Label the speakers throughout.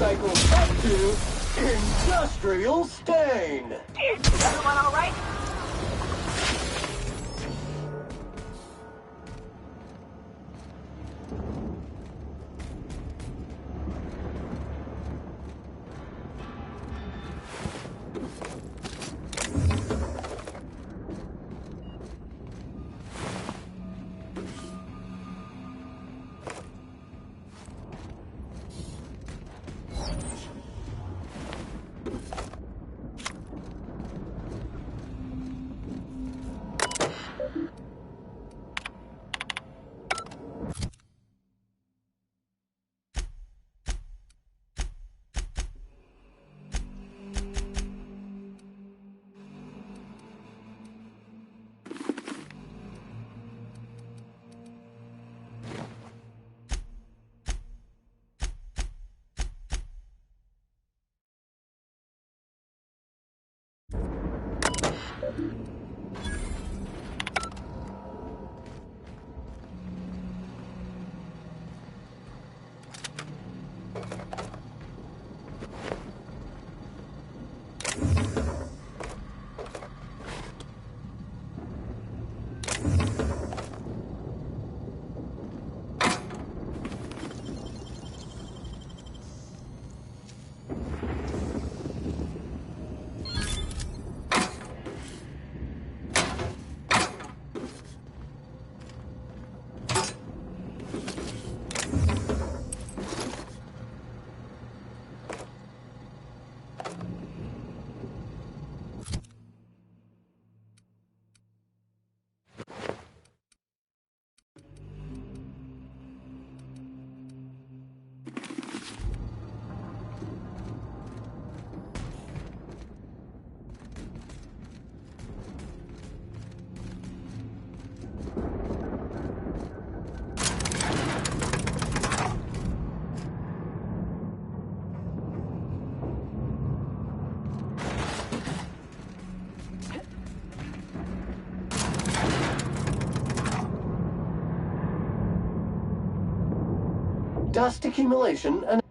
Speaker 1: cycles up to industrial stain.
Speaker 2: Is everyone all right?
Speaker 1: Dust accumulation and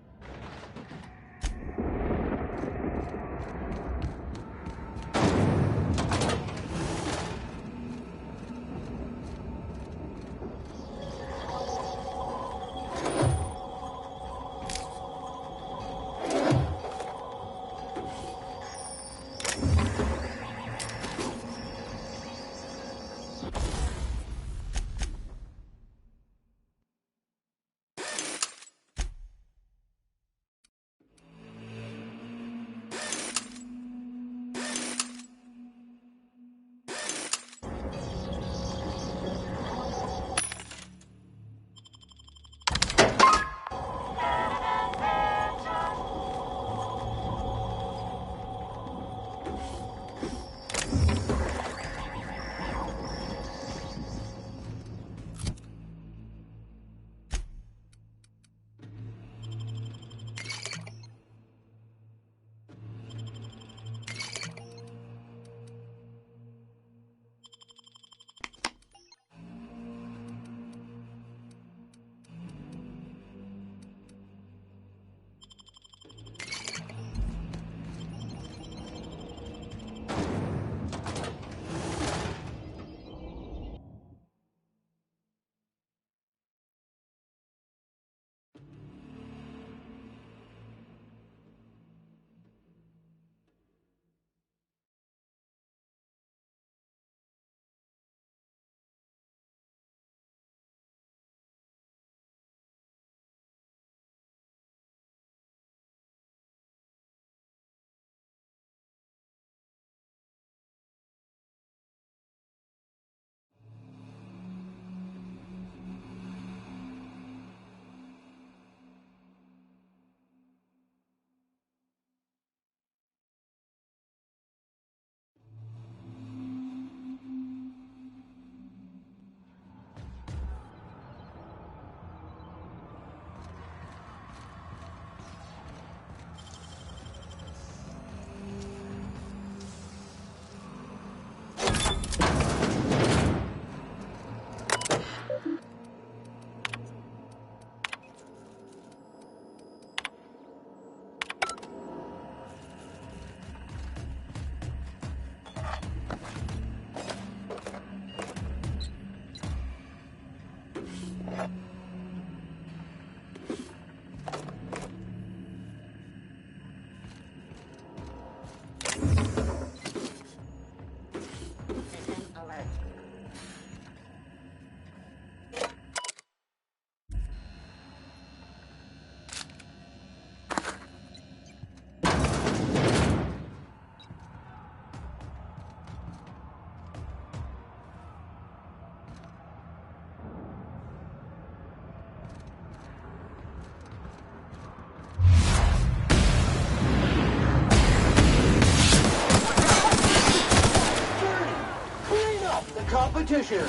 Speaker 1: competition.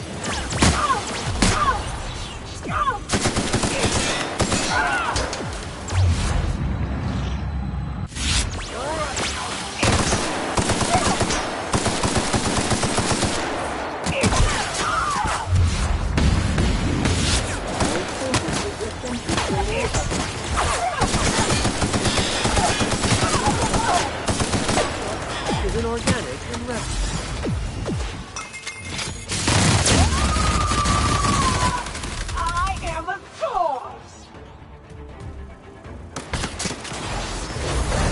Speaker 2: Isn't organic and rest.
Speaker 3: I am a source!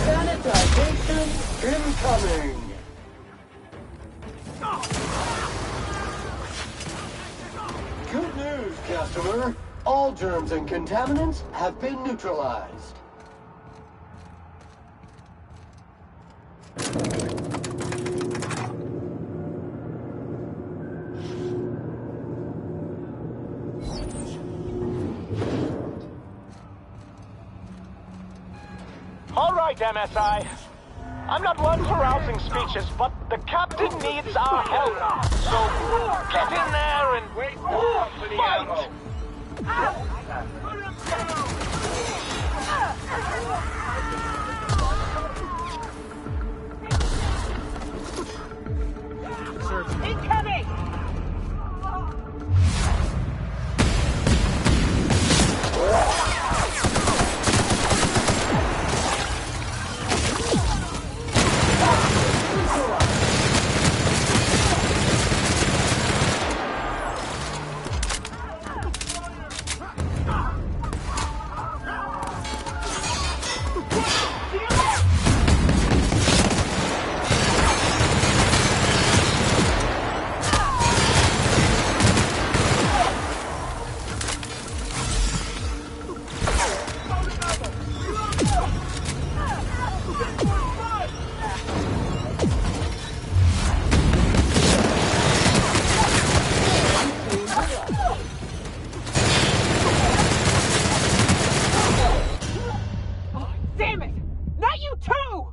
Speaker 1: Sanitization incoming. Good news, customer. All germs and contaminants have been neutralized.
Speaker 4: All right, MSI. I'm not one for rousing speeches, but the captain needs our help. So get in there and fight!
Speaker 3: Incoming! Damn it! Not you too!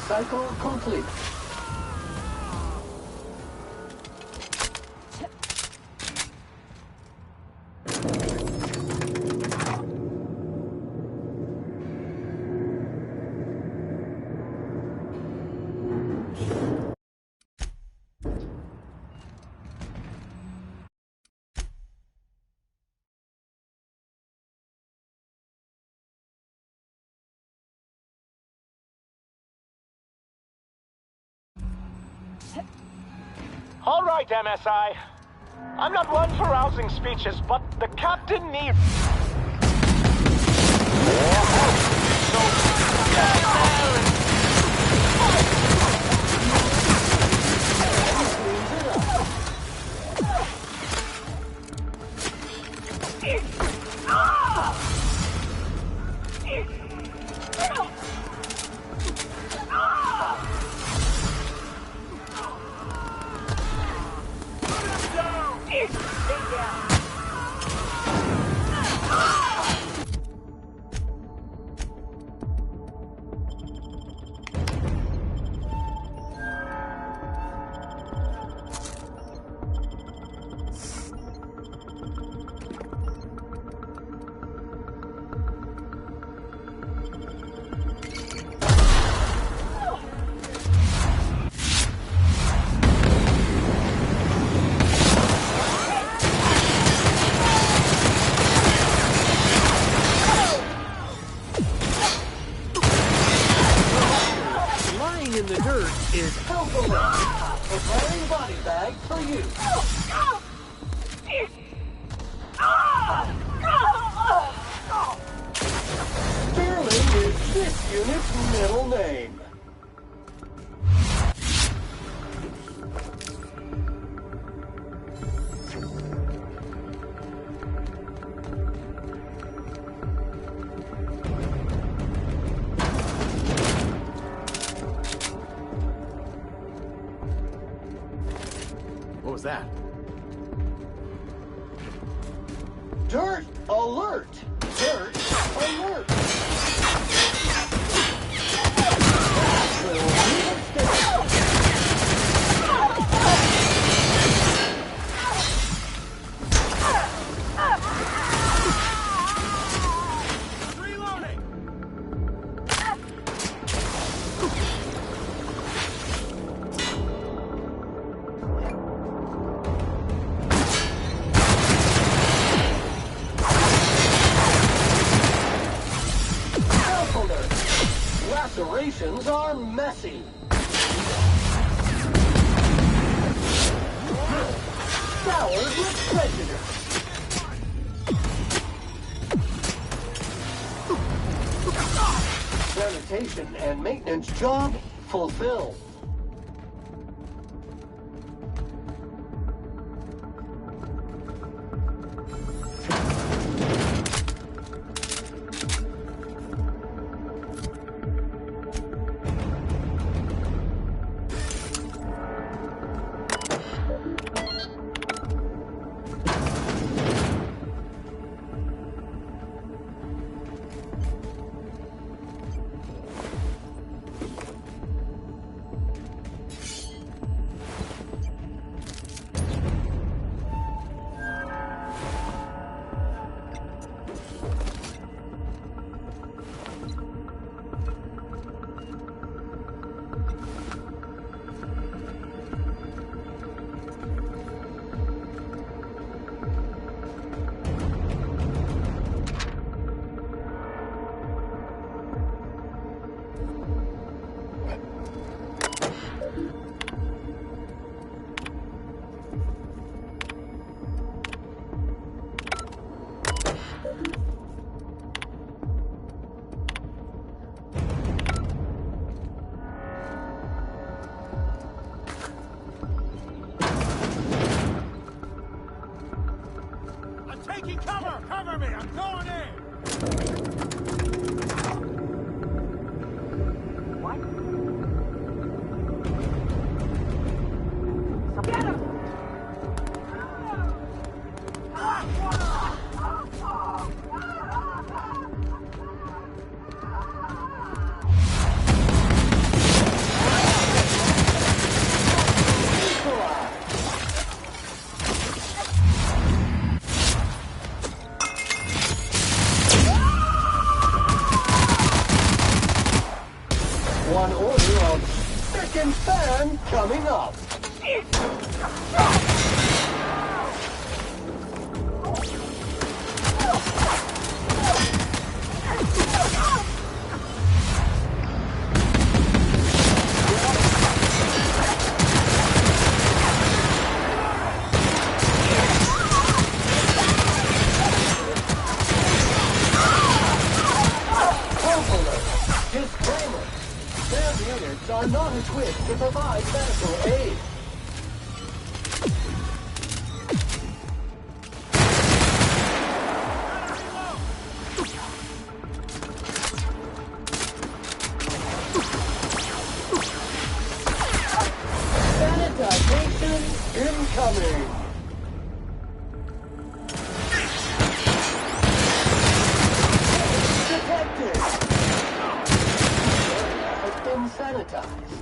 Speaker 1: Cycle complete.
Speaker 4: All right, MSI. I'm not one for rousing speeches, but the captain needs... So, get in there and...
Speaker 2: In the dirt is
Speaker 1: Helpful. Preparing body bag for you. Sterling is this unit's middle name.
Speaker 2: what was that?
Speaker 1: Dirt alert! Dirt alert!
Speaker 4: Reloading!
Speaker 1: Lacerations are messy. Scoured with prejudice. Sanitation and maintenance job fulfilled.
Speaker 4: Taking cover! Cover me! I'm going in!
Speaker 3: What? Get him!
Speaker 1: One order of second fan coming up. units are not equipped to provide medical aid. Sanitation incoming. Detected. Area has been sanitized.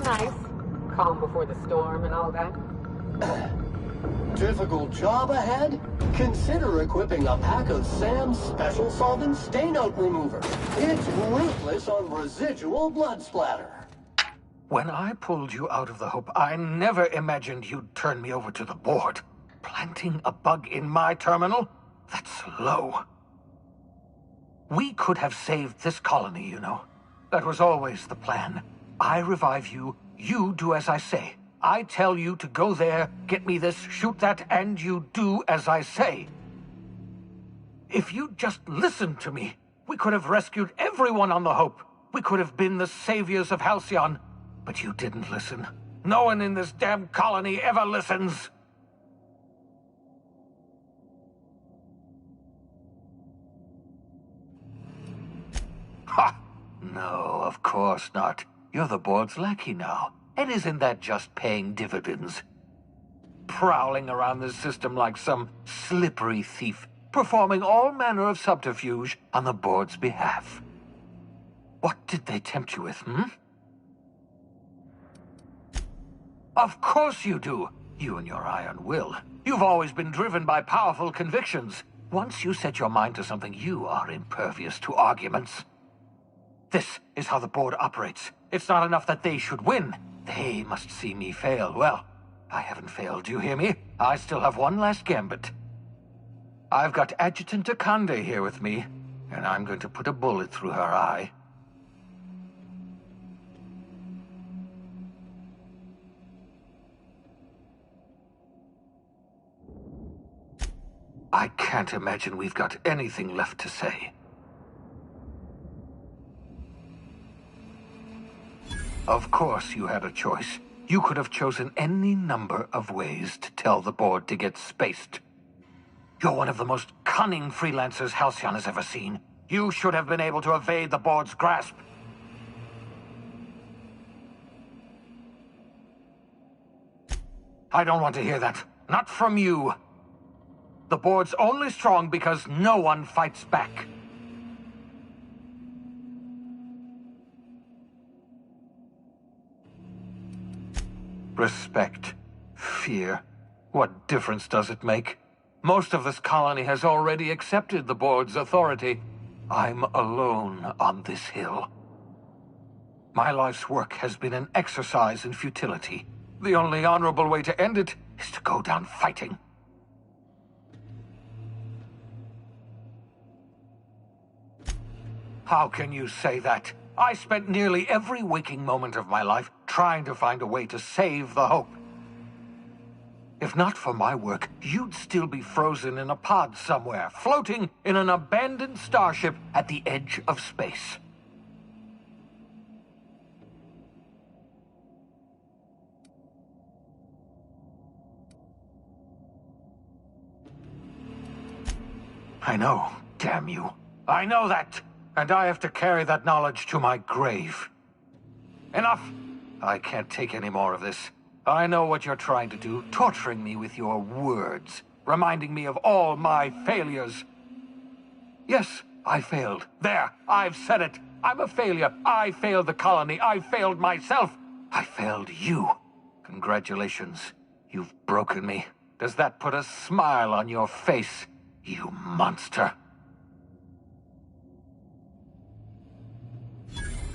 Speaker 3: Nice. Calm before the storm and all that.
Speaker 1: Difficult job ahead? Consider equipping a pack of Sam's Special Solvent Stain-Out Remover. It's ruthless on residual blood splatter.
Speaker 5: When I pulled you out of the Hope, I never imagined you'd turn me over to the board. Planting a bug in my terminal? That's low. We could have saved this colony, you know. That was always the plan. I revive you, you do as I say. I tell you to go there, get me this, shoot that, and you do as I say. If you'd just listened to me, we could have rescued everyone on the Hope. We could have been the saviors of Halcyon. But you didn't listen. No one in this damn colony ever listens. Ha! No, of course not. You're the board's lackey now. And isn't that just paying dividends? Prowling around the system like some slippery thief, performing all manner of subterfuge on the board's behalf. What did they tempt you with, Of course you do. You and your iron will. You've always been driven by powerful convictions. Once you set your mind to something, you are impervious to arguments. This is how the board operates. It's not enough that they should win. They must see me fail. Well, I haven't failed, do you hear me? I still have one last gambit. I've got Adjutant Akande here with me, and I'm going to put a bullet through her eye. I can't imagine we've got anything left to say. Of course you had a choice. You could have chosen any number of ways to tell the board to get spaced. You're one of the most cunning freelancers Halcyon has ever seen. You should have been able to evade the board's grasp. I don't want to hear that. Not from you. The board's only strong because no one fights back. Respect. Fear. What difference does it make? Most of this colony has already accepted the board's authority. I'm alone on this hill. My life's work has been an exercise in futility. The only honorable way to end it is to go down fighting. How can you say that? I spent nearly every waking moment of my life trying to find a way to save the Hope. If not for my work, you'd still be frozen in a pod somewhere, floating in an abandoned starship at the edge of space. I know, damn you. I know that! And I have to carry that knowledge to my grave. Enough! I can't take any more of this. I know what you're trying to do, torturing me with your words, reminding me of all my failures. Yes, I failed. There, I've said it. I'm a failure. I failed the colony. I failed myself. I failed you. Congratulations. You've broken me. Does that put a smile on your face, you monster?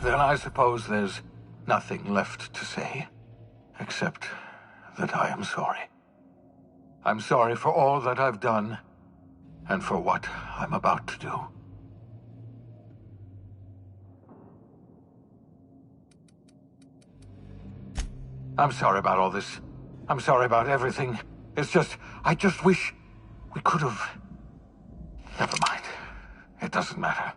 Speaker 5: Then I suppose there's nothing left to say, except that I am sorry. I'm sorry for all that I've done, and for what I'm about to do. I'm sorry about all this. I'm sorry about everything. It's just, I just wish we could have... Never mind. It doesn't matter.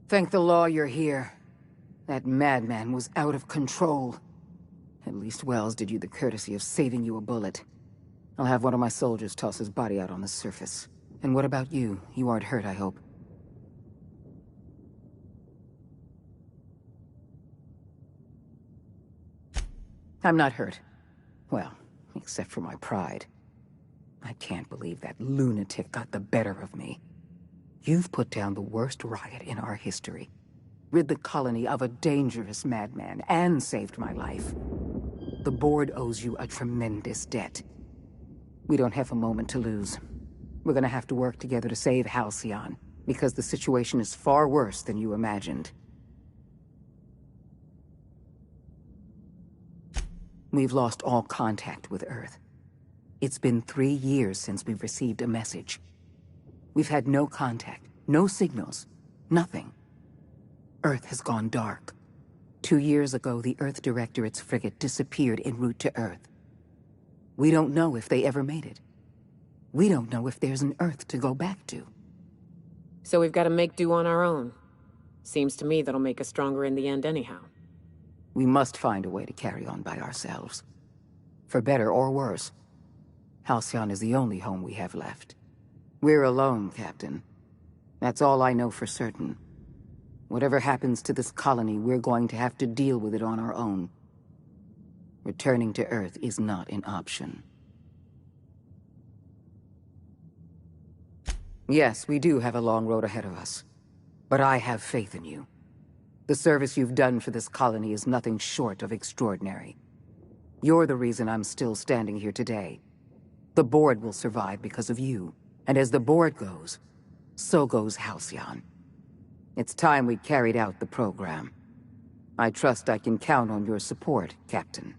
Speaker 3: Thank the law you're here. That madman was out of control. At least Wells did you the courtesy of saving you a bullet. I'll have one of my soldiers toss his body out on the surface. And what about you? You aren't hurt, I hope. I'm not hurt. Well, except for my pride. I can't believe that lunatic got the better of me. You've put down the worst riot in our history, rid the colony of a dangerous madman, and saved my life. The board owes you a tremendous debt. We don't have a moment to lose. We're gonna have to work together to save Halcyon, because the situation is far worse than you imagined. We've lost all contact with Earth. It's been 3 years since we've received a message. We've had no contact, no signals, nothing. Earth has gone dark. 2 years ago, the Earth Directorate's frigate disappeared en route to Earth. We don't know if they ever made it. We don't know if there's an Earth to go back to.
Speaker 6: So we've got to make do on our own. Seems to me that'll make us stronger in the end anyhow.
Speaker 3: We must find a way to carry on by ourselves. For better or worse. Halcyon is the only home we have left. We're alone, Captain. That's all I know for certain. Whatever happens to this colony, we're going to have to deal with it on our own. Returning to Earth is not an option. Yes, we do have a long road ahead of us. But I have faith in you. The service you've done for this colony is nothing short of extraordinary. You're the reason I'm still standing here today. The board will survive because of you. And as the board goes, so goes Halcyon. It's time we carried out the program. I trust I can count on your support, Captain.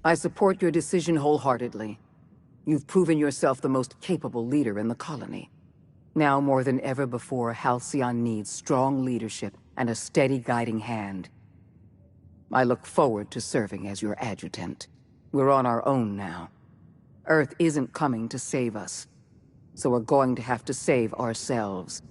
Speaker 3: I support your decision wholeheartedly. You've proven yourself the most capable leader in the colony. Now more than ever before, Halcyon needs strong leadership and a steady guiding hand. I look forward to serving as your adjutant. We're on our own now. Earth isn't coming to save us, so we're going to have to save ourselves.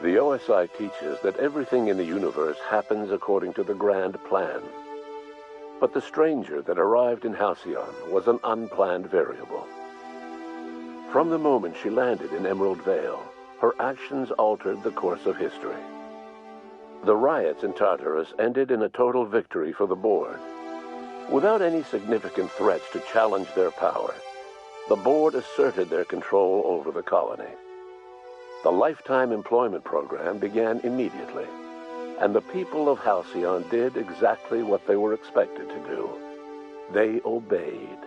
Speaker 7: The OSI teaches that everything in the universe happens according to the grand plan. But the stranger that arrived in Halcyon was an unplanned variable. From the moment she landed in Emerald Vale, her actions altered the course of history. The riots in Tartarus ended in a total victory for the board. Without any significant threats to challenge their power, the board asserted their control over the colony. The Lifetime Employment Program began immediately, and the people of Halcyon did exactly what they were expected to do. They obeyed.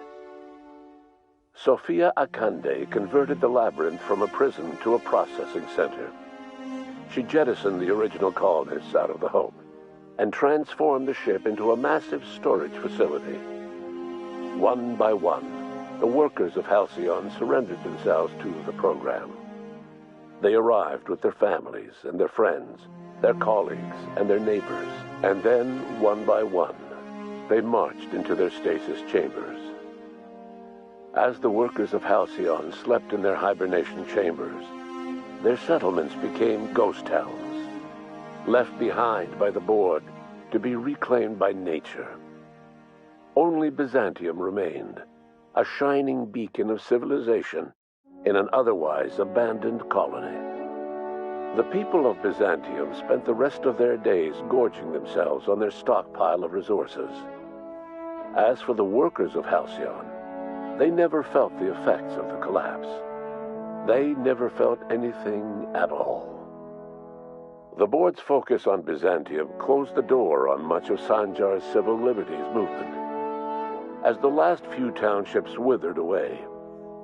Speaker 7: Sophia Akande converted the labyrinth from a prison to a processing center. she jettisoned the original colonists out of the Hope and transformed the ship into a massive storage facility. One by one, the workers of Halcyon surrendered themselves to the program. They arrived with their families and their friends, their colleagues and their neighbors, and then, one by one, they marched into their stasis chambers. As the workers of Halcyon slept in their hibernation chambers, their settlements became ghost towns, left behind by the Board to be reclaimed by nature. Only Byzantium remained, a shining beacon of civilization in an otherwise abandoned colony. The people of Byzantium spent the rest of their days gorging themselves on their stockpile of resources. As for the workers of Halcyon, they never felt the effects of the collapse. They never felt anything at all. The Board's focus on Byzantium closed the door on much of Sanjar's civil liberties movement. As the last few townships withered away,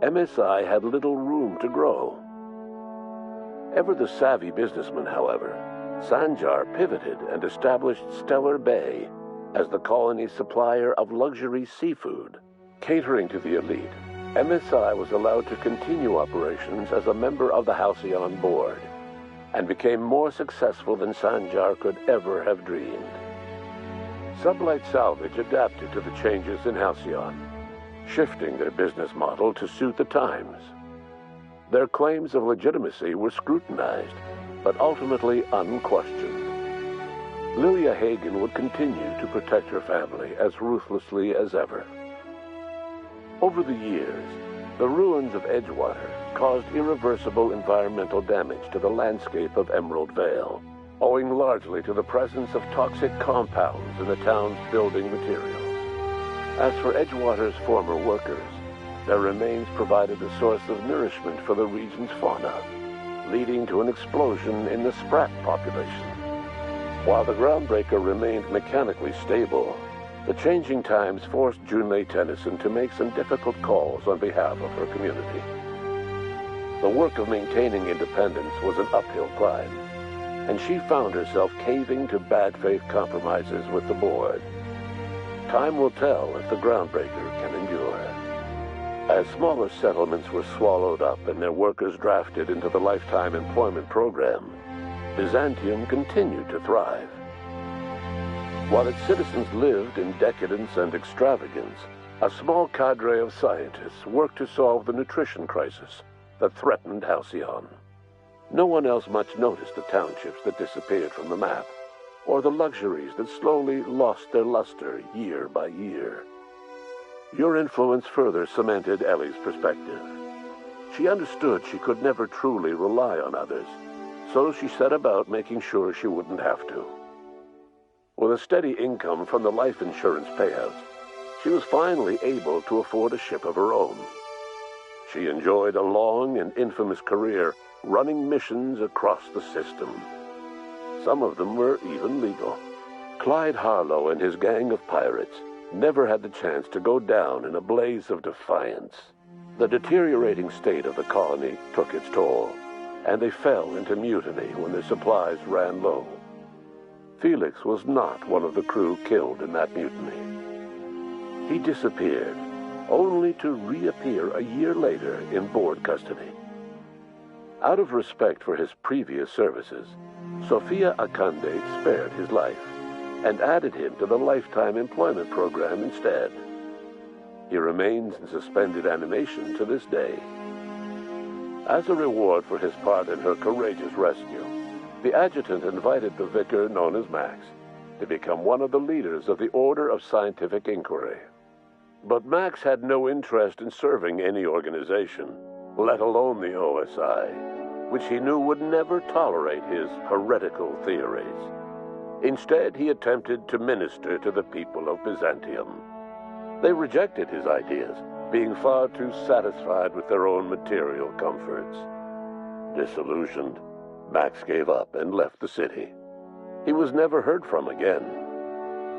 Speaker 7: MSI had little room to grow. Ever the savvy businessman, however, Sanjar pivoted and established Stellar Bay as the colony's supplier of luxury seafood. Catering to the elite, MSI was allowed to continue operations as a member of the Halcyon Board, and became more successful than Sanjar could ever have dreamed. Sublight Salvage adapted to the changes in Halcyon, shifting their business model to suit the times. Their claims of legitimacy were scrutinized, but ultimately unquestioned. Lilia Hagen would continue to protect her family as ruthlessly as ever. Over the years, the ruins of Edgewater caused irreversible environmental damage to the landscape of Emerald Vale, owing largely to the presence of toxic compounds in the town's building materials. As for Edgewater's former workers, their remains provided a source of nourishment for the region's fauna, leading to an explosion in the sprat population. While the Groundbreaker remained mechanically stable, the changing times forced Junlei Tennyson to make some difficult calls on behalf of her community. The work of maintaining independence was an uphill climb, and she found herself caving to bad faith compromises with the Board. Time will tell if the Groundbreaker can endure. As smaller settlements were swallowed up and their workers drafted into the Lifetime Employment Program, Byzantium continued to thrive. While its citizens lived in decadence and extravagance, a small cadre of scientists worked to solve the nutrition crisis that threatened Halcyon. No one else much noticed the townships that disappeared from the map, or the luxuries that slowly lost their luster year by year. Your influence further cemented Ellie's perspective. She understood she could never truly rely on others, so she set about making sure she wouldn't have to. With a steady income from the life insurance payouts, she was finally able to afford a ship of her own. She enjoyed a long and infamous career running missions across the system. Some of them were even legal. Clyde Harlow and his gang of pirates never had the chance to go down in a blaze of defiance. The deteriorating state of the colony took its toll, and they fell into mutiny when their supplies ran low. Felix was not one of the crew killed in that mutiny. He disappeared, only to reappear a year later in Board custody. Out of respect for his previous services, Sophia Akande spared his life and added him to the Lifetime Employment Program instead. He remains in suspended animation to this day. As a reward for his part in her courageous rescue, the adjutant invited the vicar known as Max to become one of the leaders of the Order of Scientific Inquiry. But Max had no interest in serving any organization, let alone the OSI, which he knew would never tolerate his heretical theories. Instead, he attempted to minister to the people of Byzantium. They rejected his ideas, being far too satisfied with their own material comforts. Disillusioned, Max gave up and left the city. He was never heard from again.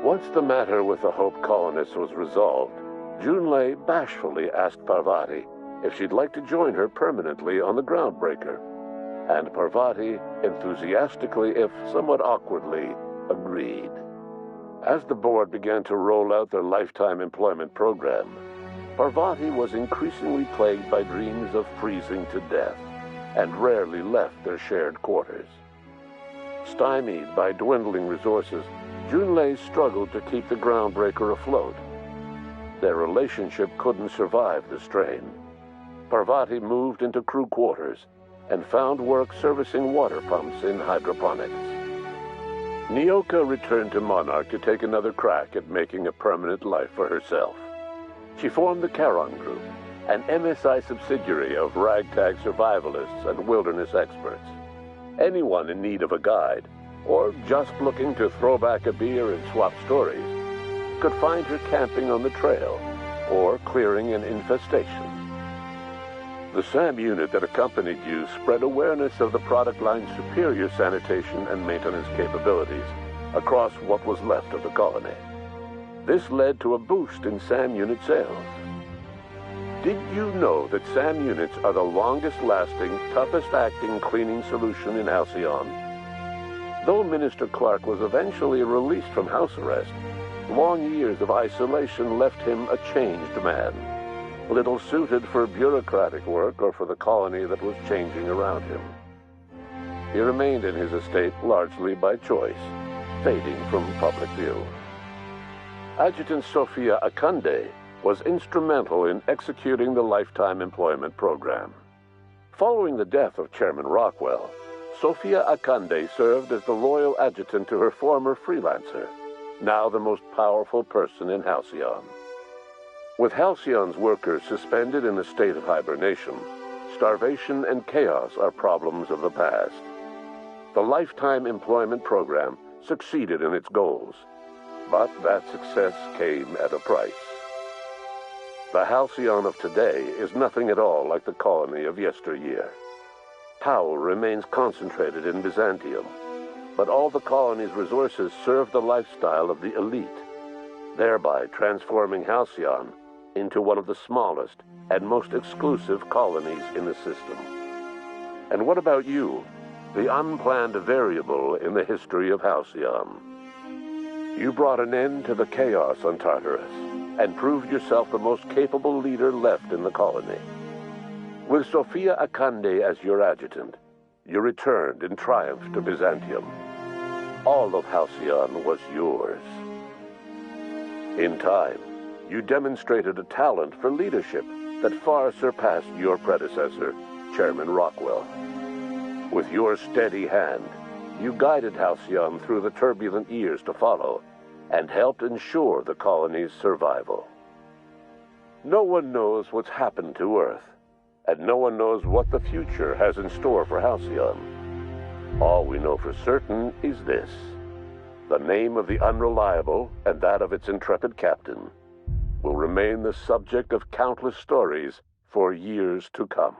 Speaker 7: Once the matter with the Hope colonists was resolved, Junlei bashfully asked Parvati if she'd like to join her permanently on the Groundbreaker, and Parvati enthusiastically, if somewhat awkwardly, agreed. As the board began to roll out their lifetime employment program, Parvati was increasingly plagued by dreams of freezing to death and rarely left their shared quarters. Stymied by dwindling resources, Junlei struggled to keep the groundbreaker afloat. Their relationship couldn't survive the strain. Parvati moved into crew quarters and found work servicing water pumps in hydroponics. Nyoka returned to Monarch to take another crack at making a permanent life for herself. She formed the Charon Group, an MSI subsidiary of ragtag survivalists and wilderness experts. Anyone in need of a guide, or just looking to throw back a beer and swap stories, could find her camping on the trail or clearing an infestation. The SAM unit that accompanied you spread awareness of the product line's superior sanitation and maintenance capabilities across what was left of the colony. This led to a boost in SAM unit sales. Did you know that SAM units are the longest-lasting, toughest-acting cleaning solution in Halcyon? Though Minister Clark was eventually released from house arrest, long years of isolation left him a changed man, little suited for bureaucratic work or for the colony that was changing around him. He remained in his estate largely by choice, fading from public view. Adjutant Sophia Akande was instrumental in executing the lifetime employment program. Following the death of Chairman Rockwell, Sophia Akande served as the loyal adjutant to her former freelancer, now the most powerful person in Halcyon. With Halcyon's workers suspended in a state of hibernation, starvation and chaos are problems of the past. The lifetime employment program succeeded in its goals, but that success came at a price. The Halcyon of today is nothing at all like the colony of yesteryear. Power remains concentrated in Byzantium, but all the colony's resources serve the lifestyle of the elite, thereby transforming Halcyon into one of the smallest and most exclusive colonies in the system. And what about you, the unplanned variable in the history of Halcyon? You brought an end to the chaos on Tartarus and proved yourself the most capable leader left in the colony. With Sophia Akande as your adjutant, you returned in triumph to Byzantium. All of Halcyon was yours. In time, you demonstrated a talent for leadership that far surpassed your predecessor, Chairman Rockwell. With your steady hand, you guided Halcyon through the turbulent years to follow and helped ensure the colony's survival. No one knows what's happened to Earth, and no one knows what the future has in store for Halcyon. All we know for certain is this: the name of the Unreliable and that of its intrepid captain will remain the subject of countless stories for years to come.